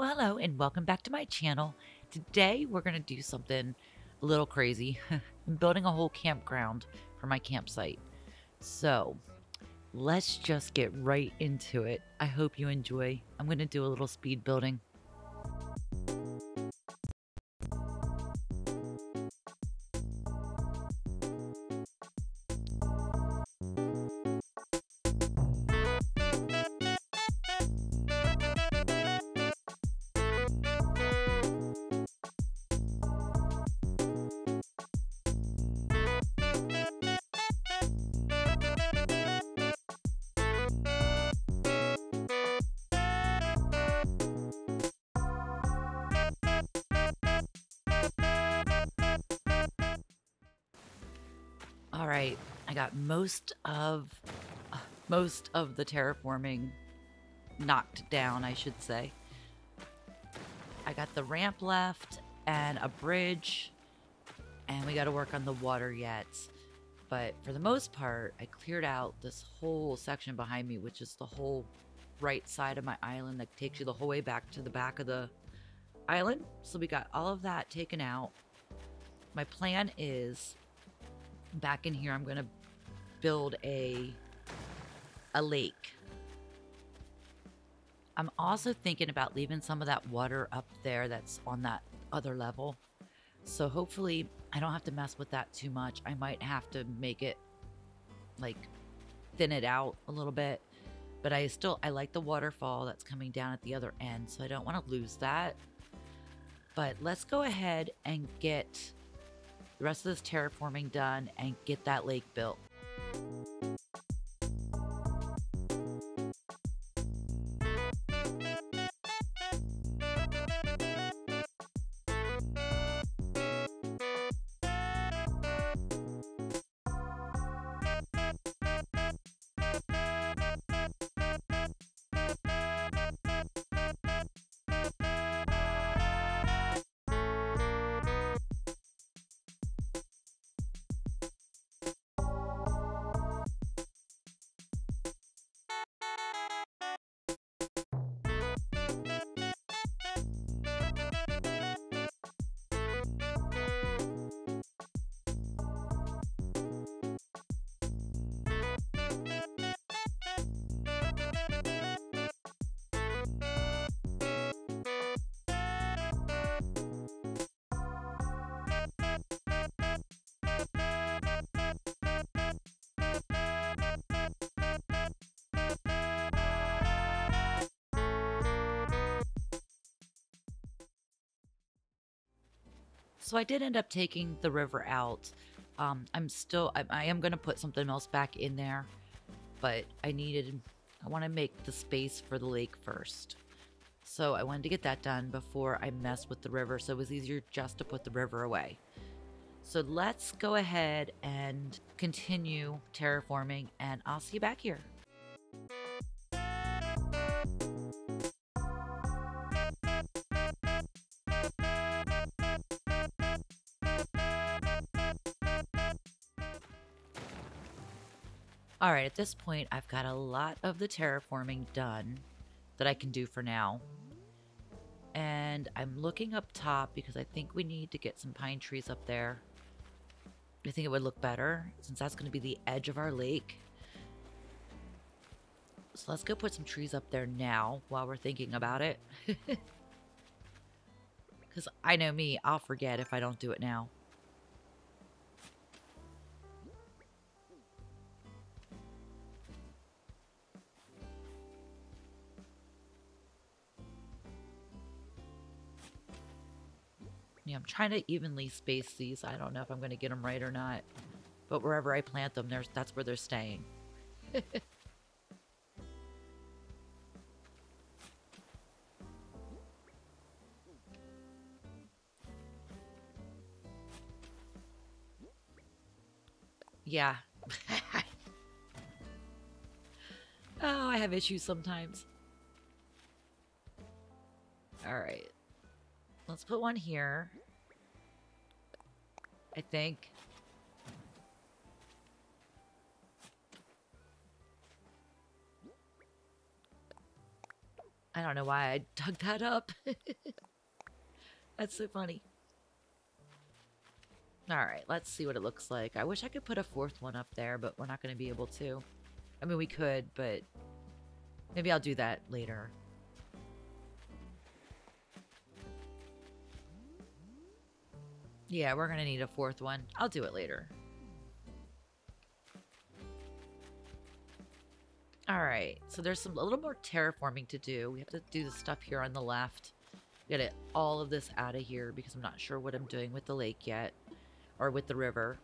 Well, hello and welcome back to my channel. Today we're going to do something a little crazy. I'm building a whole campground for my campsite. So let's just get right into it. I hope you enjoy. I'm going to do a little speed building. All right, I got most of the terraforming knocked down, I should say. I got the ramp left and a bridge, and we got to work on the water yet. But for the most part, I cleared out this whole section behind me, which is the whole right side of my island that takes you the whole way back to the back of the island. So we got all of that taken out. My plan is back in here, I'm going to build a lake. I'm also thinking about leaving some of that water up there that's on that other level. So hopefully I don't have to mess with that too much. I might have to make it like thin it out a little bit, but I like the waterfall that's coming down at the other end, so I don't want to lose that. But let's go ahead and get the rest of this terraforming done and get that lake built. So I did end up taking the river out. I am going to put something else back in there, but I want to make the space for the lake first. So I wanted to get that done before I mess with the river, so it was easier just to put the river away. So let's go ahead and continue terraforming, and I'll see you back here. All right, at this point, I've got a lot of the terraforming done that I can do for now. And I'm looking up top because I think we need to get some pine trees up there. I think it would look better since that's going to be the edge of our lake. So let's go put some trees up there now while we're thinking about it. Because I know me, I'll forget if I don't do it now. Yeah, I'm trying to evenly space these. I don't know if I'm going to get them right or not. But wherever I plant them, that's where they're staying. Yeah. Oh, I have issues sometimes. All right. Let's put one here. I think. I don't know why I dug that up. That's so funny. All right, let's see what it looks like. I wish I could put a fourth one up there, but we're not going to be able to. I mean, we could, but maybe I'll do that later. Yeah, we're going to need a fourth one. I'll do it later. All right, so there's a little more terraforming to do. We have to do the stuff here on the left. Get all of this out of here because I'm not sure what I'm doing with the lake yet, or with the river.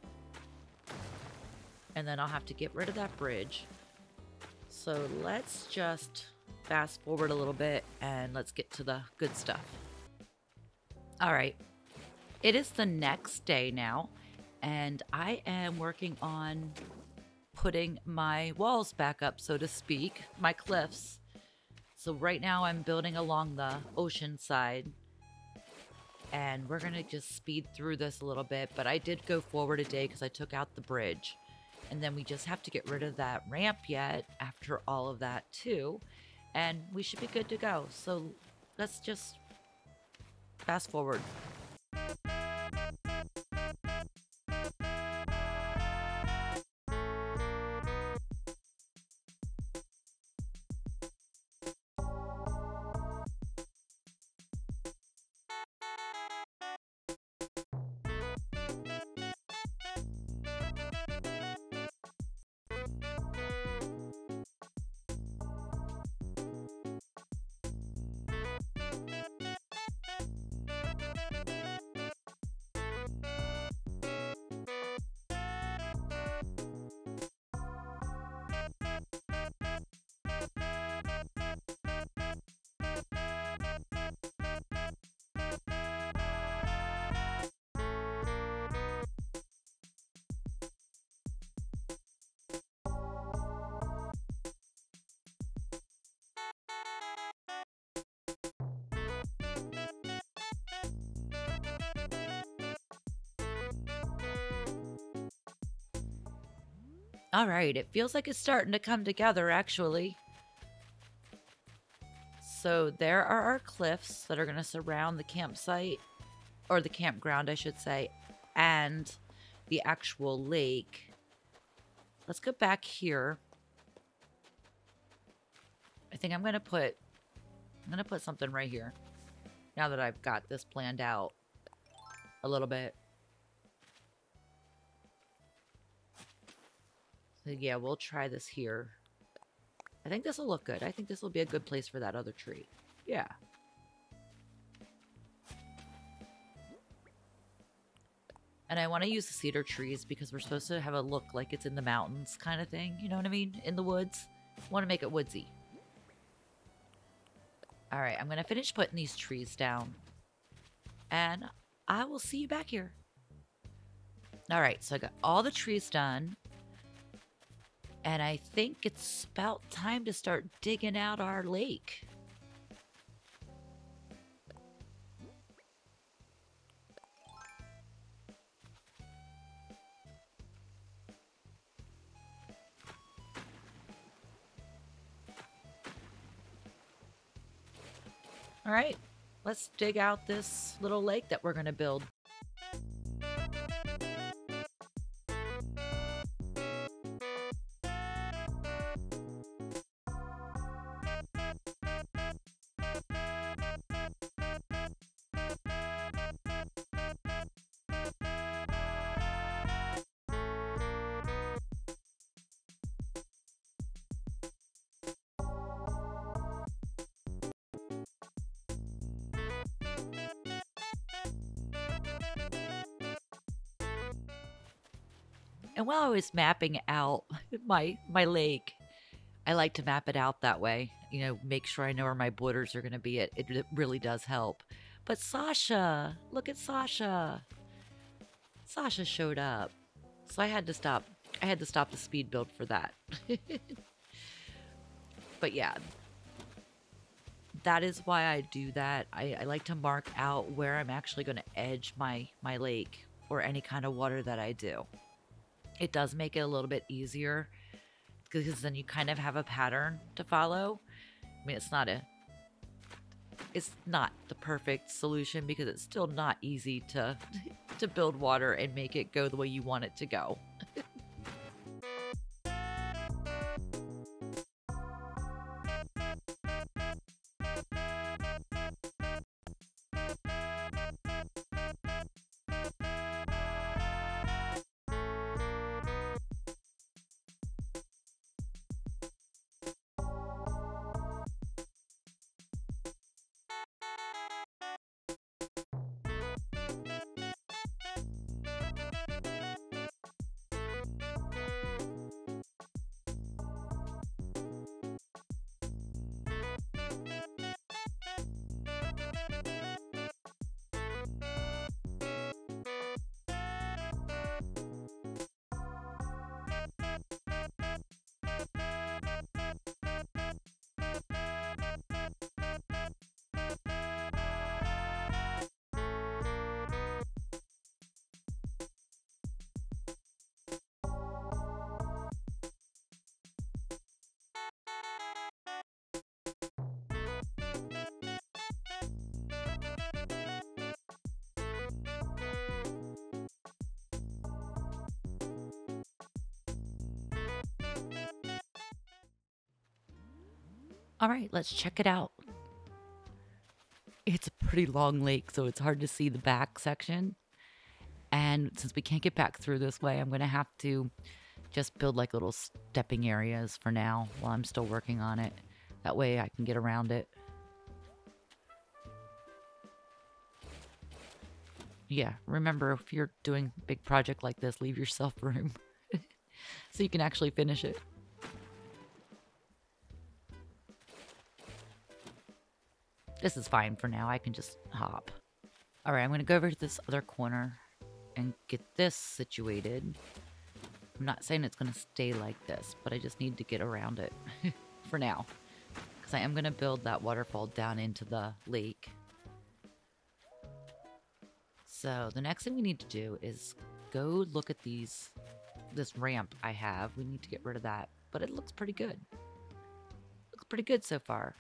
And then I'll have to get rid of that bridge. So let's just fast forward a little bit and let's get to the good stuff. All right, it is the next day now, and I am working on putting my walls back up, so to speak, my cliffs. So right now I'm building along the ocean side, and we're gonna just speed through this a little bit, but I did go forward a day because I took out the bridge, and then we just have to get rid of that ramp yet after all of that too, and we should be good to go. So let's just fast forward. All right, it feels like it's starting to come together, actually. So there are our cliffs that are going to surround the campsite, or the campground, I should say, and the actual lake. Let's go back here. I think I'm going to put something right here, now that I've got this planned out a little bit. So yeah, we'll try this here. I think this will look good. I think this will be a good place for that other tree. Yeah. And I want to use the cedar trees because we're supposed to have a look like it's in the mountains kind of thing. You know what I mean? In the woods. Want to make it woodsy. All right, I'm going to finish putting these trees down. And I will see you back here. All right, so I got all the trees done. And I think it's about time to start digging out our lake. All right, let's dig out this little lake that we're going to build. And while I was mapping out my lake, I like to map it out that way. You know, make sure I know where my borders are going to be. It really does help. But Sasha, look at Sasha. Sasha showed up. So I had to stop. I had to stop the speed build for that. But yeah, that is why I do that. I like to mark out where I'm actually going to edge my lake or any kind of water that I do. It does make it a little bit easier because then you kind of have a pattern to follow. I mean, it's not a It's not the perfect solution because it's still not easy to to build water and make it go the way you want it to go. All right, let's check it out. It's a pretty long lake, so it's hard to see the back section. And since we can't get back through this way, I'm going to have to just build like little stepping areas for now while I'm still working on it. That way I can get around it. Yeah, remember, if you're doing a big project like this, leave yourself room so you can actually finish it. This is fine for now. I can just hop. All right, I'm going to go over to this other corner and get this situated. I'm not saying it's going to stay like this, but I just need to get around it for now. Because I am going to build that waterfall down into the lake. So the next thing we need to do is go look at this ramp I have. We need to get rid of that, but it looks pretty good. Looks pretty good so far.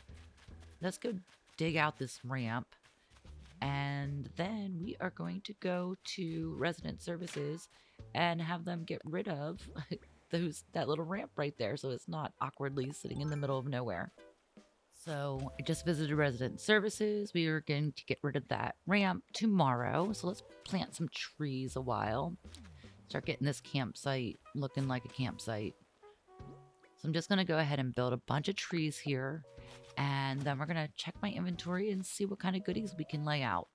Let's go dig out this ramp, and then we are going to go to resident services and have them get rid of that little ramp right there, so it's not awkwardly sitting in the middle of nowhere. So I just visited resident services. We are going to get rid of that ramp tomorrow, so let's plant some trees a while. Start getting this campsite looking like a campsite. So I'm just going to go ahead and build a bunch of trees here. And then we're going to check my inventory and see what kind of goodies we can lay out.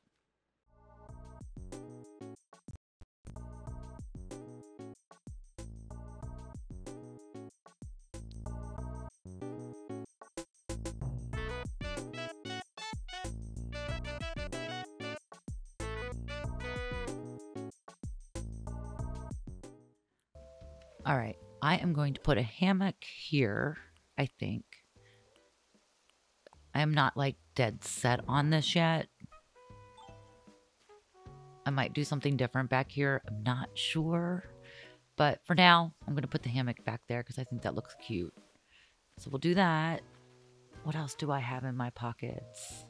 All right, I am going to put a hammock here, I think. I am not like dead set on this yet. I might do something different back here. I'm not sure. But for now, I'm going to put the hammock back there because I think that looks cute. So we'll do that. What else do I have in my pockets?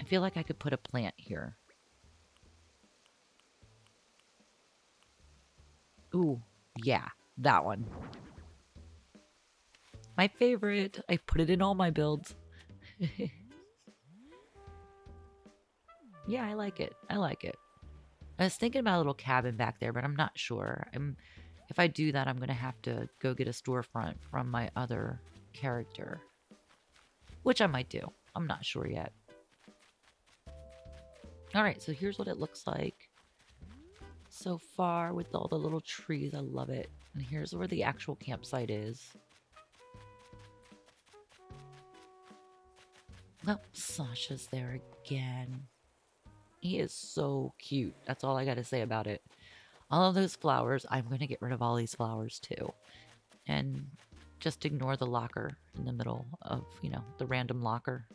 I feel like I could put a plant here. Ooh, yeah, that one. My favorite. I put it in all my builds. Yeah, I like it. I like it. I was thinking about a little cabin back there, but I'm not sure. If I do that, I'm going to have to go get a storefront from my other character. Which I might do. I'm not sure yet. Alright, so here's what it looks like so far with all the little trees. I love it. And here's where the actual campsite is. Oh, Sasha's there again. He is so cute. That's all I gotta say about it. All of those flowers, I'm going to get rid of all these flowers too. And just ignore the locker in the middle of, you know, the random locker.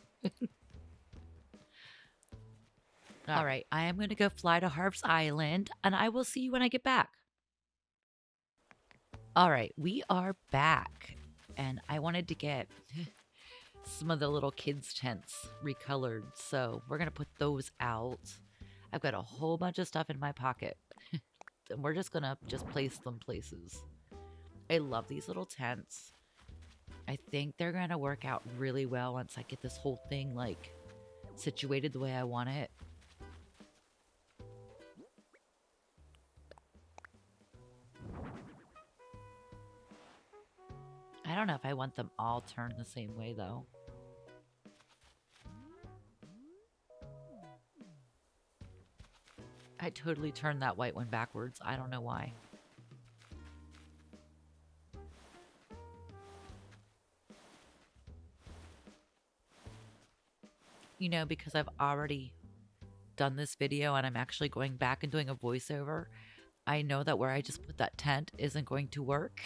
All right, I am going to go fly to Harv's Island, and I will see you when I get back. All right, we are back. And I wanted to get some of the little kids' tents recolored. So we're going to put those out. I've got a whole bunch of stuff in my pocket. And we're just going to just place them places. I love these little tents. I think they're going to work out really well once I get this whole thing like situated the way I want it. I don't know if I want them all turned the same way though. I totally turned that white one backwards. I don't know why. You know, because I've already done this video and I'm actually going back and doing a voiceover, I know that where I just put that tent isn't going to work.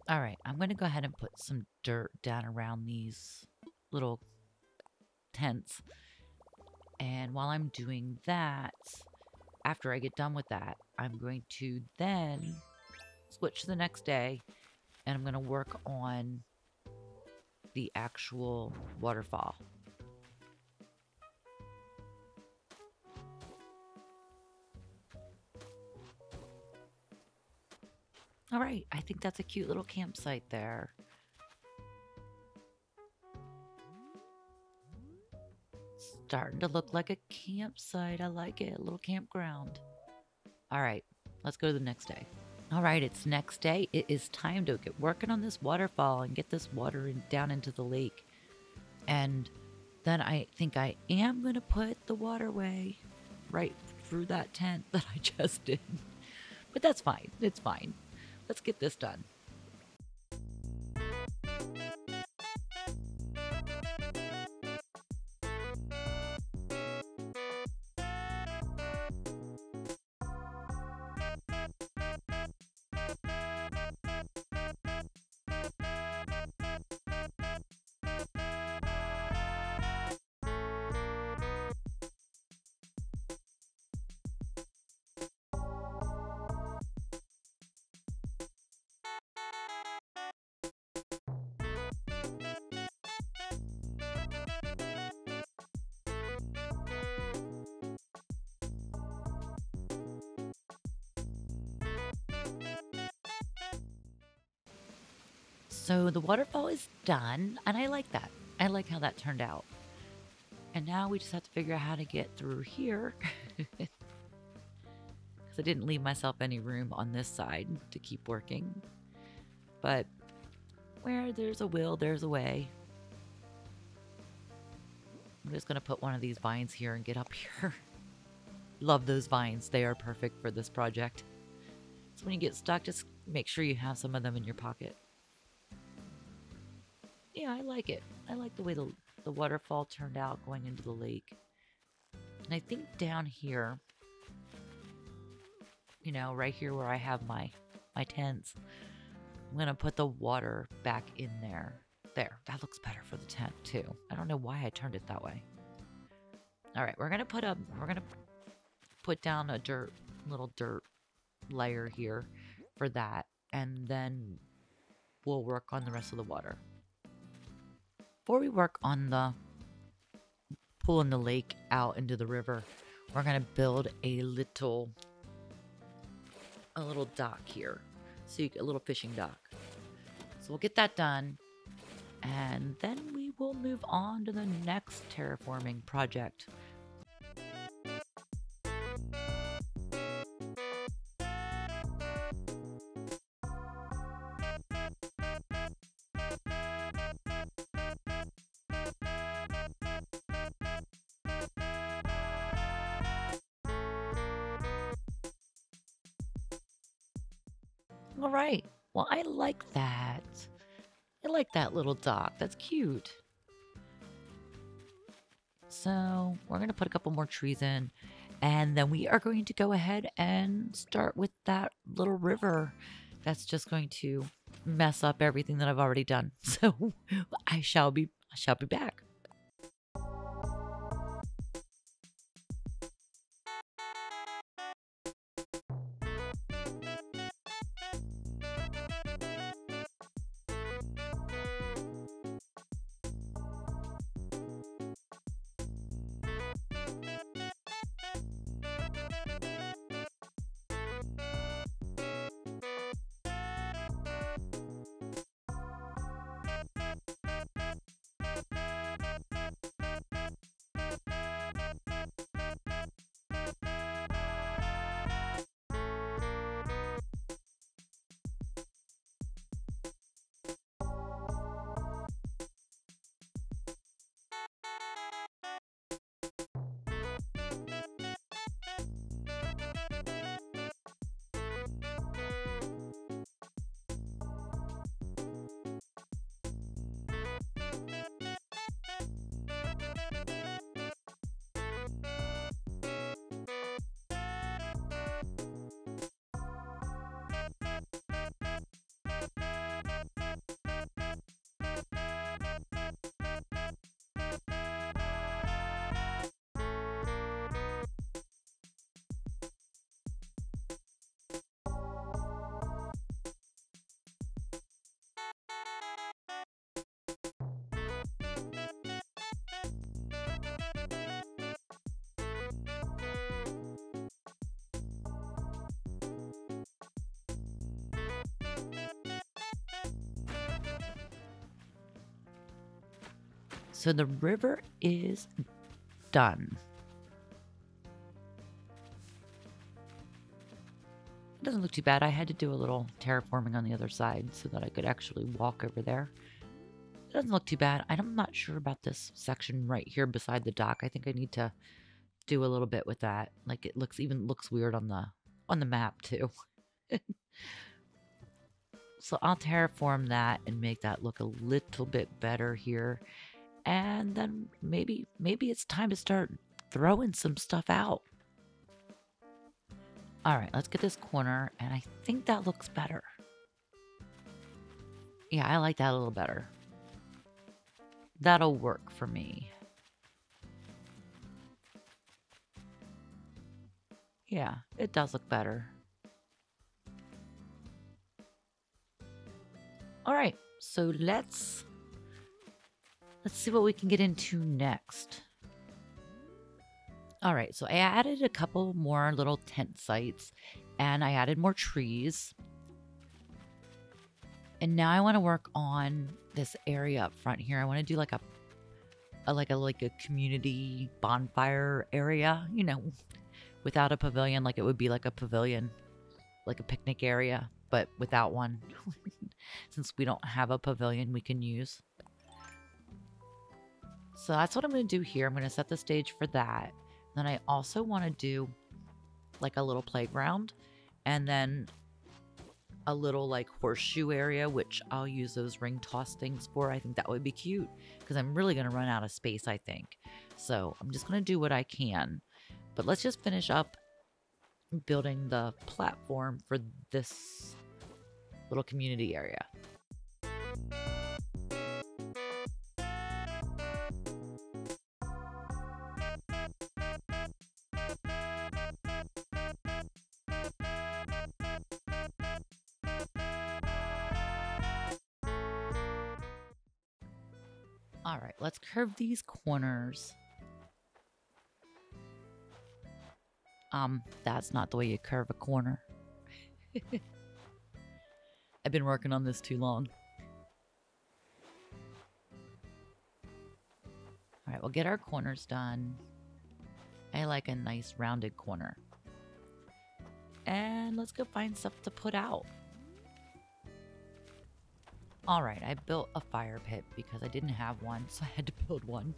All right, I'm going to go ahead and put some dirt down around these little tents. And while I'm doing that, after I get done with that, I'm going to then switch to the next day and I'm going to work on the actual waterfall. All right, I think that's a cute little campsite there. Starting to look like a campsite. I like it, a little campground. All right, let's go to the next day. All right, it's next day. It is time to get working on this waterfall and get this water down into the lake. And then I think I am going to put the waterway right through that tent that I just did. But that's fine. It's fine. Let's get this done. So the waterfall is done, and I like that. I like how that turned out. And now we just have to figure out how to get through here. Because I didn't leave myself any room on this side to keep working. But where there's a will, there's a way. I'm just going to put one of these vines here and get up here. Love those vines. They are perfect for this project. So when you get stuck, just make sure you have some of them in your pocket. Yeah, I like it. I like the way the waterfall turned out going into the lake. And I think down here, you know, right here where I have my tents, I'm going to put the water back in there. There, that looks better for the tent too. I don't know why I turned it that way. All right, we're going to put down a little dirt layer here for that. And then we'll work on the rest of the water. Before we work on pulling the lake out into the river, we're going to build a little dock here. So you get a little fishing dock. So we'll get that done. And then we will move on to the next terraforming project. All right. Well, I like that. I like that little dock. That's cute. So we're going to put a couple more trees in. And then we are going to go ahead and start with that little river. That's just going to mess up everything that I've already done. So I shall be back. so the river is done. It doesn't look too bad. I had to do a little terraforming on the other side so that I could actually walk over there. It doesn't look too bad. I'm not sure about this section right here beside the dock. I think I need to do a little bit with that. Like it looks weird on the map too. So I'll terraform that and make that look a little bit better here. And then maybe it's time to start throwing some stuff out. All right, let's get this corner, and I think that looks better. Yeah, I like that a little better. That'll work for me. Yeah, it does look better. All right, so let's see what we can get into next. All right, so I added a couple more little tent sites, and I added more trees. And now I want to work on this area up front here. I want to do like a community bonfire area, you know, without a pavilion. Like it would be like a pavilion, like a picnic area, but without one. Since we don't have a pavilion we can use. So that's what I'm going to do here. I'm going to set the stage for that. Then I also want to do like a little playground and then a little like horseshoe area, which I'll use those ring toss things for. I think that would be cute because I'm really going to run out of space, I think. So I'm just going to do what I can. But let's just finish up building the platform for this little community area. All right, let's curve these corners. That's not the way you curve a corner. I've been working on this too long. All right, we'll get our corners done. I like a nice rounded corner. And let's go find stuff to put out. All right, I built a fire pit because I didn't have one, so I had to build one.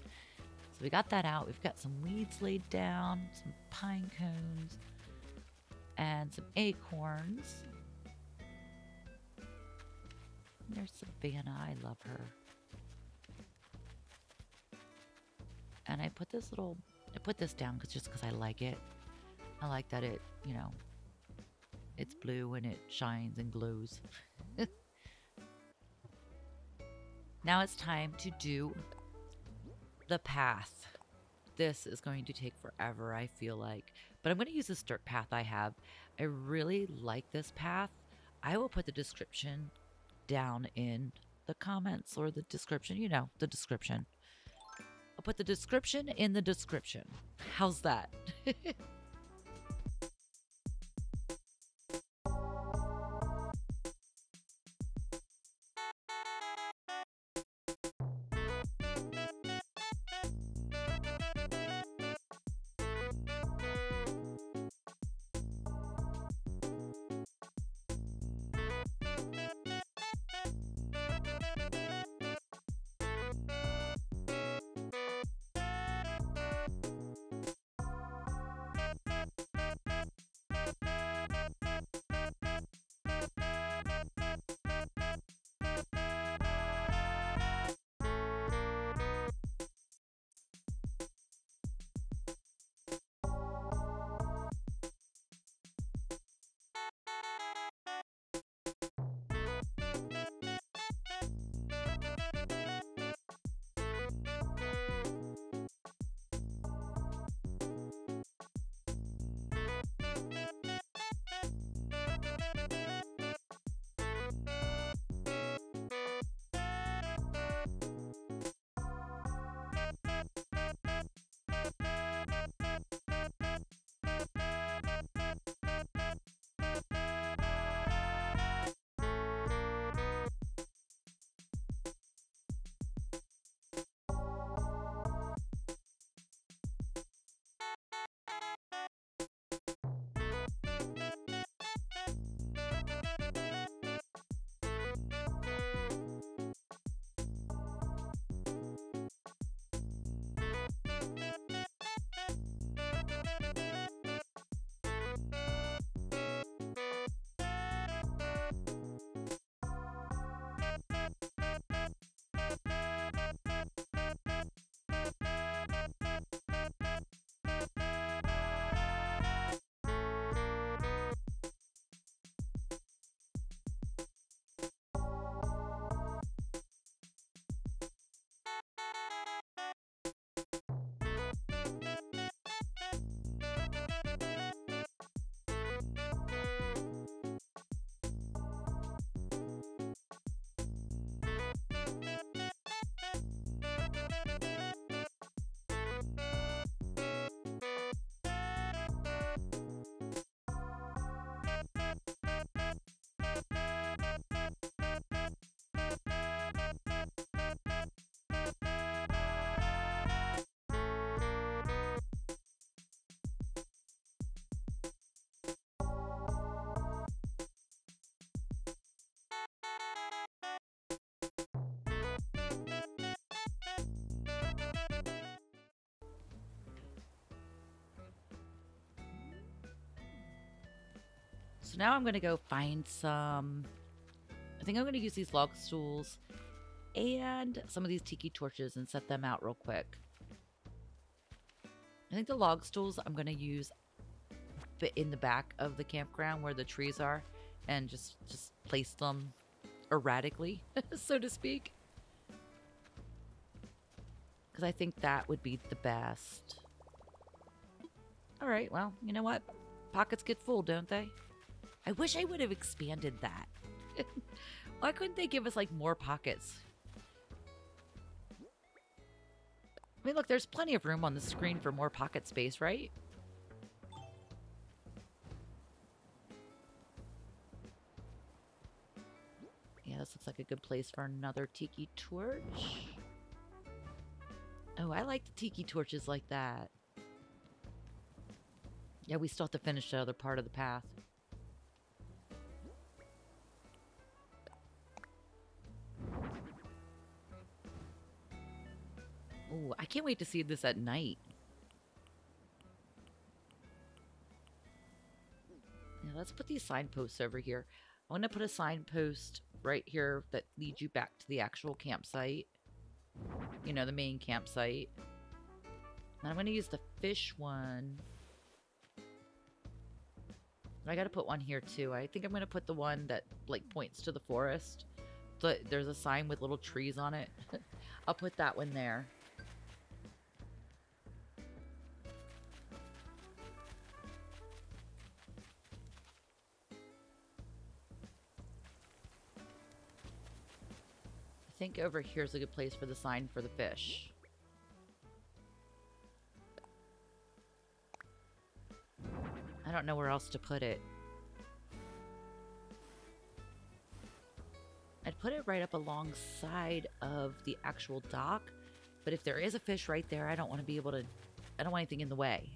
So we got that out. We've got some weeds laid down, some pine cones, and some acorns. There's Savannah. I love her. And I put this down just because I like it. I like that it, you know, it's blue and it shines and glows. Now it's time to do the path. This is going to take forever, I feel like. But I'm going to use this dirt path I have. I really like this path. I will put the description down in the comments or the description. You know, the description. I'll put the description in the description. How's that? So now I'm going to go find some... I think I'm going to use these log stools and some of these tiki torches and set them out real quick. I think the log stools I'm going to use in the back of the campground where the trees are and just place them erratically, so to speak. Because I think that would be the best. All right, well, you know what? Pockets get full, don't they? I wish I would have expanded that. Why couldn't they give us, like, more pockets? I mean, look, there's plenty of room on the screen for more pocket space, right? Yeah, this looks like a good place for another tiki torch. Oh, I like the tiki torches like that. Yeah, we still have to finish the other part of the path. Oh, I can't wait to see this at night. Yeah, let's put these signposts over here. I want to put a signpost right here that leads you back to the actual campsite. You know, the main campsite. And I'm going to use the fish one. I got to put one here too. I think I'm going to put the one that like points to the forest. So there's a sign with little trees on it. I'll put that one there. I think over here's a good place for the sign for the fish. I don't know where else to put it. I'd put it right up alongside of the actual dock, but if there is a fish right there, I don't want to be able to... I don't want anything in the way.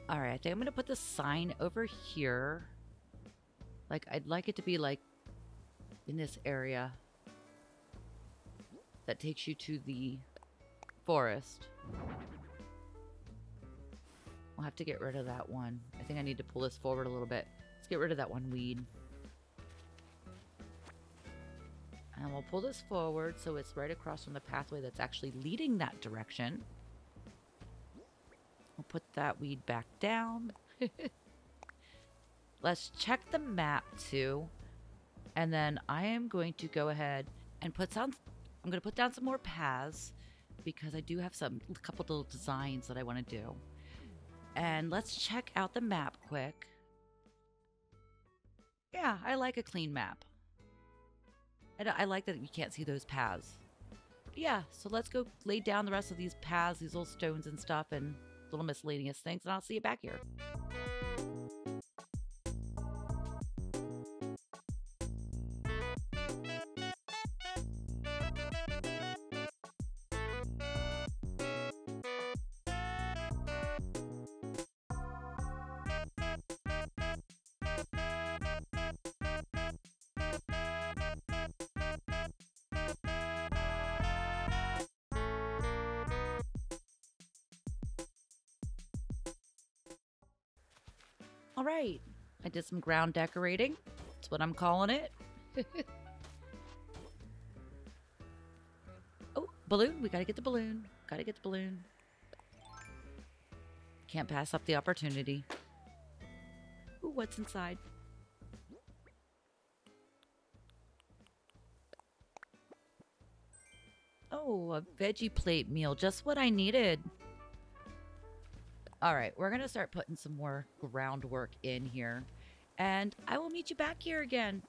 Alright, I think I'm going to put the sign over here. Like, I'd like it to be, like, in this area that takes you to the forest. We'll have to get rid of that one. I think I need to pull this forward a little bit. Let's get rid of that one weed. And we'll pull this forward so it's right across from the pathway that's actually leading that direction. We'll put that weed back down. Let's check the map too. And then I am going to go ahead and put down... I'm going to put down some more paths because I do have a couple little designs that I want to do. And let's check out the map quick. Yeah, I like a clean map. I like that you can't see those paths. But yeah, so let's go lay down the rest of these paths, these little stones and stuff, and little miscellaneous things, and I'll see you back here. All right, I did some ground decorating. That's what I'm calling it. Oh, balloon. We gotta get the balloon. Gotta get the balloon. Can't pass up the opportunity. Ooh, what's inside? Oh, a veggie plate meal. Just what I needed. All right, we're going to start putting some more groundwork in here. And I will meet you back here again.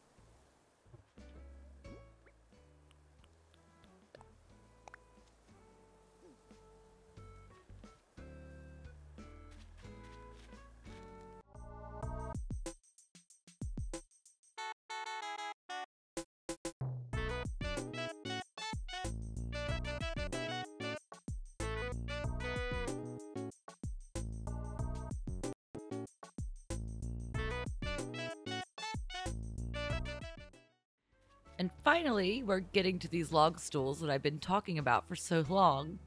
And finally, we're getting to these log stools that I've been talking about for so long.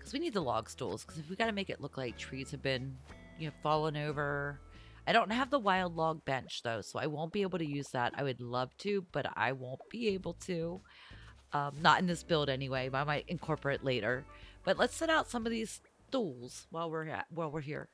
Because we need the log stools. Because if we got to make it look like trees have been, fallen over. I don't have the wild log bench, though, so I won't be able to use that. I would love to, but I won't be able to. Not in this build anyway, but I might incorporate later. But let's set out some of these stools while we're here.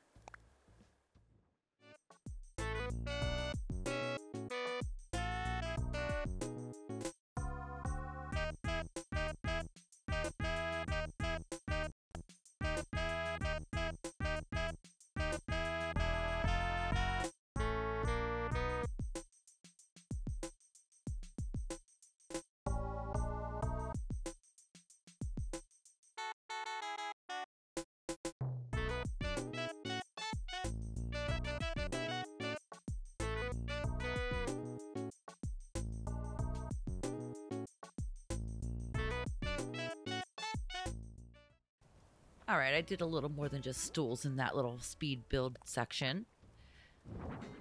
All right, I did a little more than just stools in that little speed build section.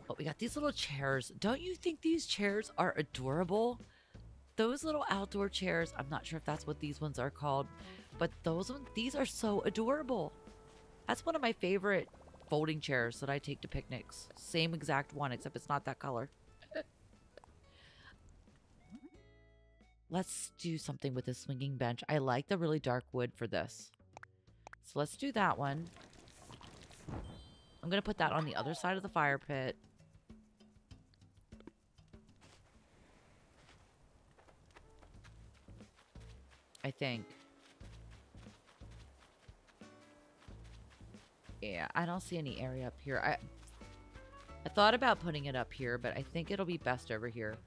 But we got these little chairs. Don't you think these chairs are adorable? Those little outdoor chairs, I'm not sure if that's what these ones are called, but these are so adorable. That's one of my favorite folding chairs that I take to picnics. Same exact one, except it's not that color. Let's do something with this swinging bench. I like the really dark wood for this. So let's do that one. I'm going to put that on the other side of the fire pit. I think. Yeah, I don't see any area up here. I thought about putting it up here, but I think it'll be best over here.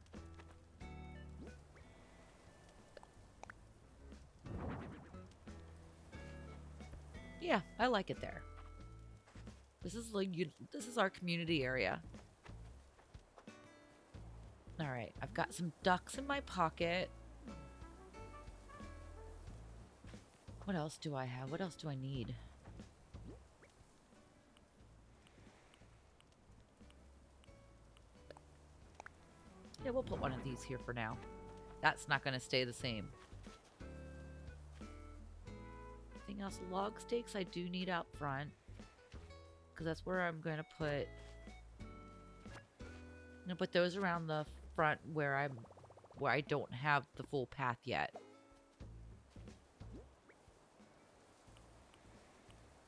Yeah, I like it there. This is our community area. All right, I've got some ducks in my pocket. What else do I have? What else do I need? Yeah, we'll put one of these here for now. That's not going to stay the same. Anything else? Log stakes I do need out front. Because that's where I'm going to put... I'm going to put those around the front where I don't have the full path yet.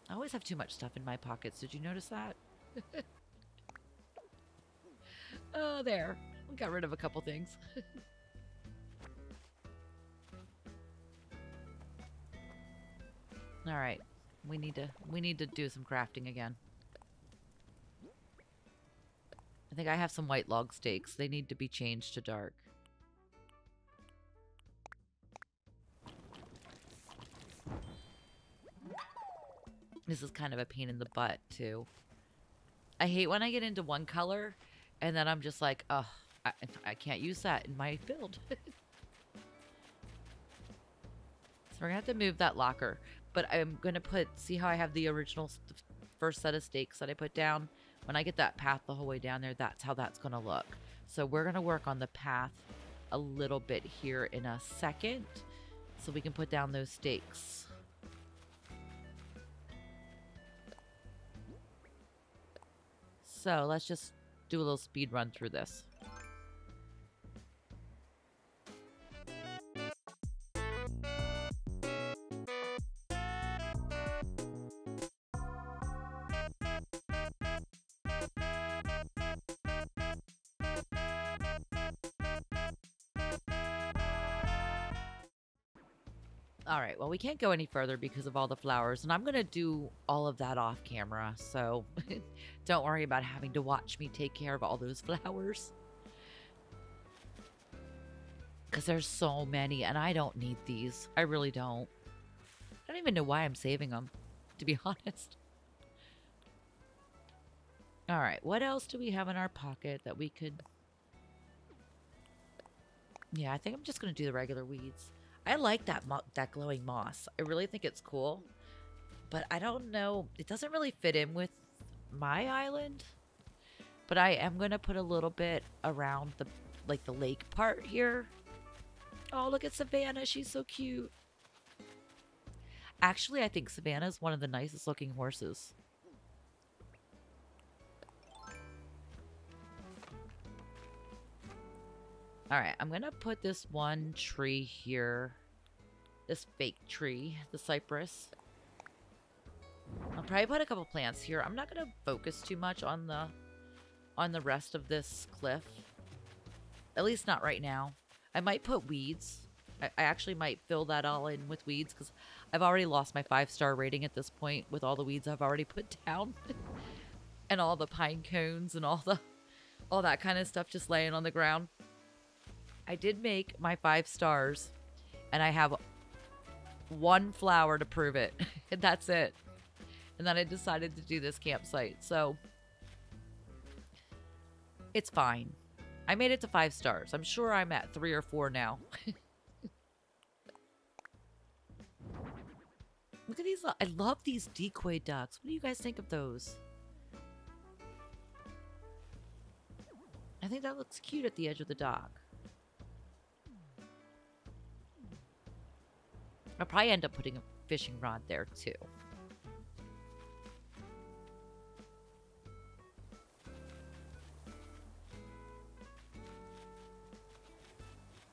I always have too much stuff in my pockets. Did you notice that? Oh, there. We got rid of a couple things. All right. We need to do some crafting again. I think I have some white log stakes. They need to be changed to dark. This is kind of a pain in the butt, too. I hate when I get into one color, and then I'm just like, oh, I can't use that in my build. So we're going to have to move that locker. But I'm going to see how I have the original first set of stakes that I put down? When I get that path the whole way down there, that's how that's going to look. So we're going to work on the path a little bit here in a second, so we can put down those stakes. So let's just do a little speed run through this. All right, well, we can't go any further because of all the flowers, and I'm going to do all of that off camera, so don't worry about having to watch me take care of all those flowers. Because there's so many, and I don't need these. I really don't. I don't even know why I'm saving them, to be honest. All right, what else do we have in our pocket that we could... Yeah, I think I'm just going to do the regular weeds. I like that glowing moss. I really think it's cool. But I don't know. It doesn't really fit in with my island. But I am going to put a little bit around the lake part here. Oh, look at Savannah. She's so cute. Actually, I think Savannah is one of the nicest looking horses. All right, I'm going to put this one tree here. This fake tree, the cypress. I'll probably put a couple plants here. I'm not going to focus too much on the rest of this cliff. At least not right now. I might put weeds. I actually might fill that all in with weeds because I've already lost my 5-star rating at this point with all the weeds I've already put down. And all the pine cones and all that kind of stuff just laying on the ground. I did make my 5 stars and I have one flower to prove it. And that's it. And then I decided to do this campsite. So it's fine. I made it to 5 stars. I'm sure I'm at 3 or 4 now. Look at these. I love these decoy ducks. What do you guys think of those? I think that looks cute at the edge of the dock. I'll probably end up putting a fishing rod there too.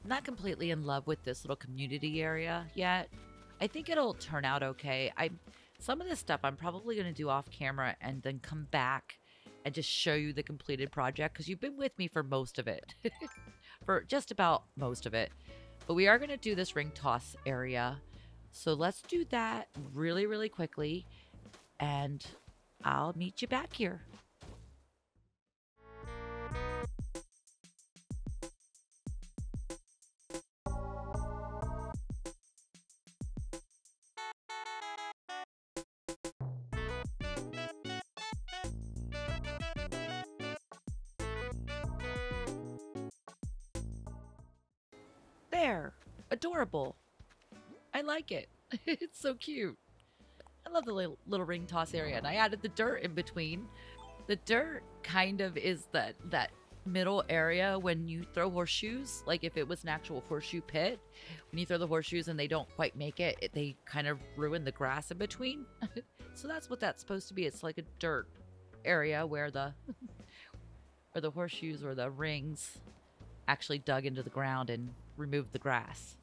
I'm not completely in love with this little community area yet. I think it'll turn out okay. Some of this stuff I'm probably going to do off camera and then come back and just show you the completed project because you've been with me for most of it. For just about most of it. But we are going to do this ring toss area. So let's do that really, really quickly. And I'll meet you back here. There. Adorable. I like it. It's so cute. I love the little ring toss area. And I added the dirt in between. The dirt kind of is that middle area when you throw horseshoes. Like if it was an actual horseshoe pit. When you throw the horseshoes and they don't quite make it, they kind of ruin the grass in between. So that's what that's supposed to be. It's like a dirt area where the horseshoes or the rings actually dug into the ground and removed the grass.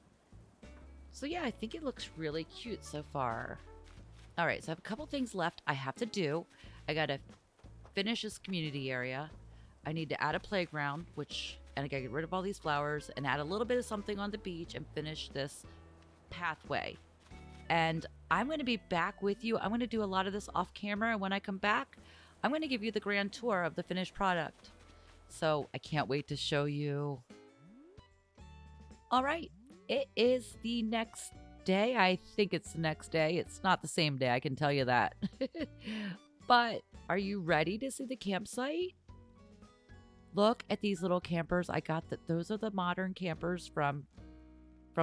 So yeah, I think it looks really cute so far. All right, so I have a couple things left I have to do. I got to finish this community area. I need to add a playground, and I got to get rid of all these flowers and add a little bit of something on the beach and finish this pathway. And I'm going to be back with you. I'm going to do a lot of this off camera. And when I come back, I'm going to give you the grand tour of the finished product. So I can't wait to show you. All right. It is the next day. I think it's the next day. It's not the same day, I can tell you that. But are you ready to see the campsite? Look at these little campers. I got that. Those are the modern campers from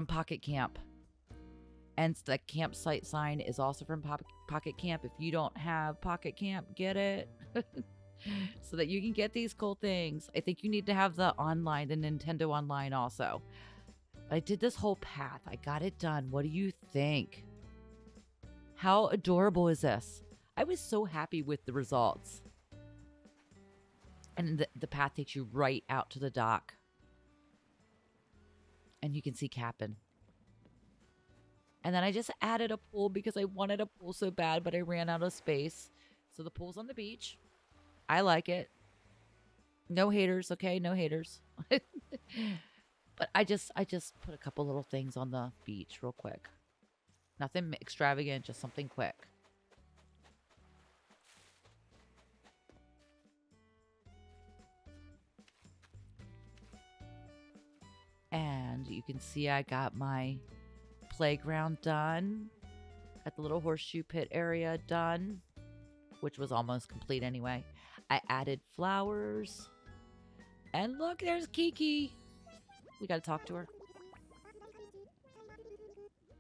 Pocket Camp. And the campsite sign is also from Pocket Camp. If you don't have Pocket Camp, get it. So that you can get these cool things. I think you need to have the Nintendo Online also. I did this whole path. I got it done. What do you think? How adorable is this? I was so happy with the results. And the path takes you right out to the dock. And you can see Cap'n. And then I just added a pool because I wanted a pool so bad, but I ran out of space. So the pool's on the beach. I like it. No haters, okay? No haters. But I just put a couple little things on the beach real quick. Nothing extravagant, just something quick. And you can see I got my playground done. Got the little horseshoe pit area done, which was almost complete anyway. I added flowers. And look, there's Kiki. We got to talk to her.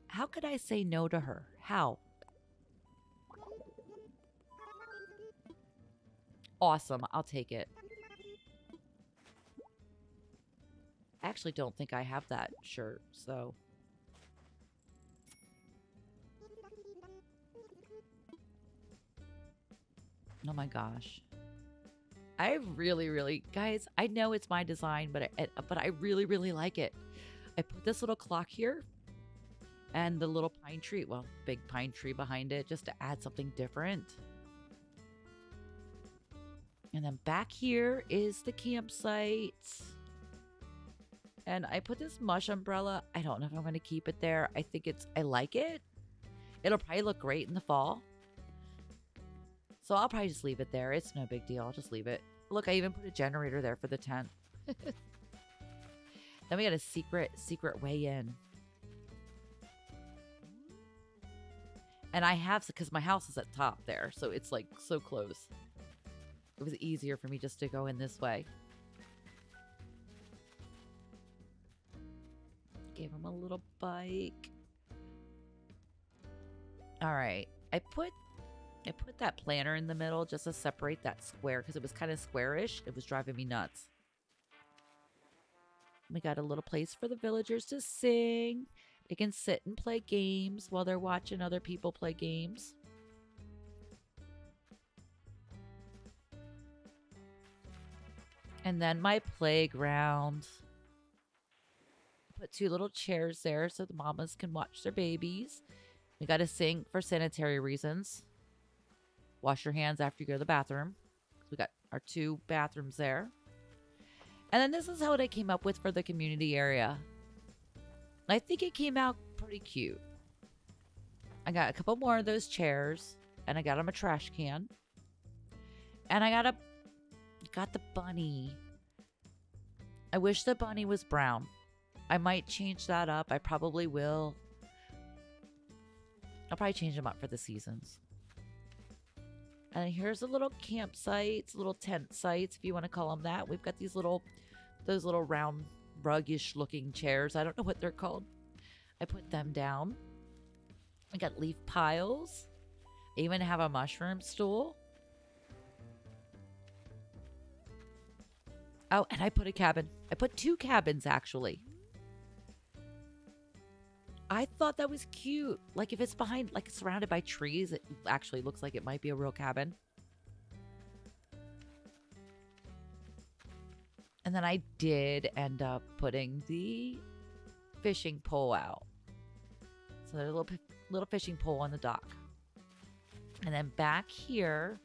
How could I say no to her? How? Awesome. I'll take it. I actually don't think I have that shirt, so. Oh my gosh. I really, guys, I know it's my design, but I really like it. I put this little clock here and the little pine tree, well, big pine tree behind it just to add something different. And then back here is the campsite. And I put this mush umbrella. I don't know if I'm going to keep it there. I like it. It'll probably look great in the fall. So I'll probably just leave it there. It's no big deal. I'll just leave it. Look, I even put a generator there for the tent. Then we got a secret way in. And I have, because my house is at top there. So it's like so close. It was easier for me just to go in this way. Gave him a little bike. All right. I put that planter in the middle just to separate that square because it was kind of squarish. It was driving me nuts. We got a little place for the villagers to sing. They can sit and play games while they're watching other people play games. And then my playground. Put 2 little chairs there so the mamas can watch their babies. We got a sink for sanitary reasons. Wash your hands after you go to the bathroom. We got our 2 bathrooms there. And then this is what I came up with for the community area. I think it came out pretty cute. I got a couple more of those chairs. And I got them a trash can. And I got the bunny. I wish the bunny was brown. I might change that up. I probably will. I'll probably change them up for the seasons. And here's a little campsites, little tent sites, if you want to call them that. We've got those little round, ruggish looking chairs. I don't know what they're called. I put them down. I got leaf piles. I even have a mushroom stool. Oh, and I put a cabin. I put 2 cabins, actually. I thought that was cute. Like, if it's behind, like, surrounded by trees, it actually looks like it might be a real cabin. And then I did end up putting the fishing pole out. So there's a little fishing pole on the dock. And then back here,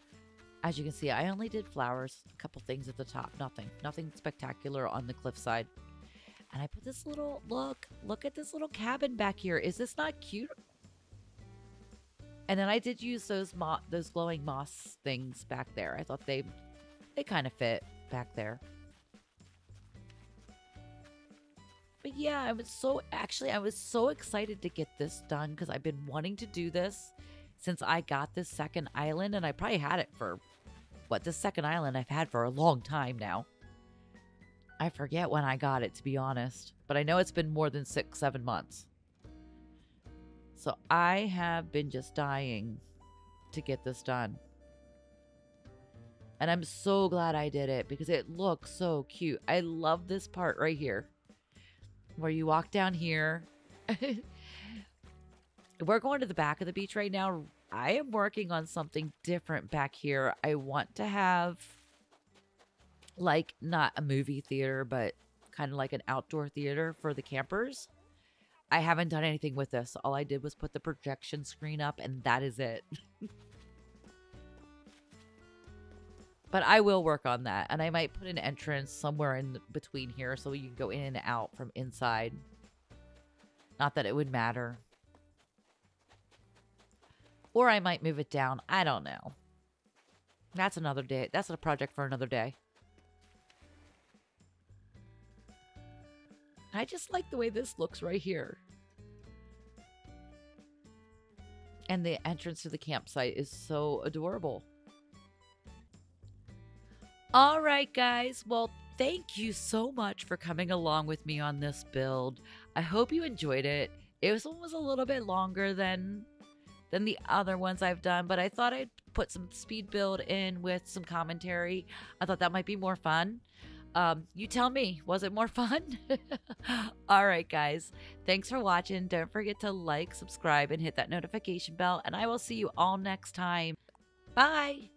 as you can see, I only did flowers, a couple things at the top. Nothing spectacular on the cliffside. And I put this little, look at this little cabin back here. Is this not cute? And then I did use those glowing moss things back there. I thought they kind of fit back there. But yeah, I was so excited to get this done because I've been wanting to do this since I got this second island. And I probably had it for, this second island I've had for a long time now. I forget when I got it, to be honest. But I know it's been more than 6-7 months. So I have been just dying to get this done. And I'm so glad I did it because it looks so cute. I love this part right here. Where you walk down here. We're going to the back of the beach right now. I am working on something different back here. I want to have... like, not a movie theater, but kind of like an outdoor theater for the campers. I haven't done anything with this. All I did was put the projection screen up, and that is it. But I will work on that, and I might put an entrance somewhere in between here so you can go in and out from inside. Not that it would matter. Or I might move it down. I don't know. That's another day. That's a project for another day. I just like the way this looks right here. And the entrance to the campsite is so adorable. All right, guys. Well, thank you so much for coming along with me on this build. I hope you enjoyed it. It was a little bit longer than the other ones I've done, but I thought I'd put some speed build in with some commentary. I thought that might be more fun. You tell me, was it more fun? All right, guys. Thanks for watching. Don't forget to like, subscribe, and hit that notification bell, and I will see you all next time. Bye.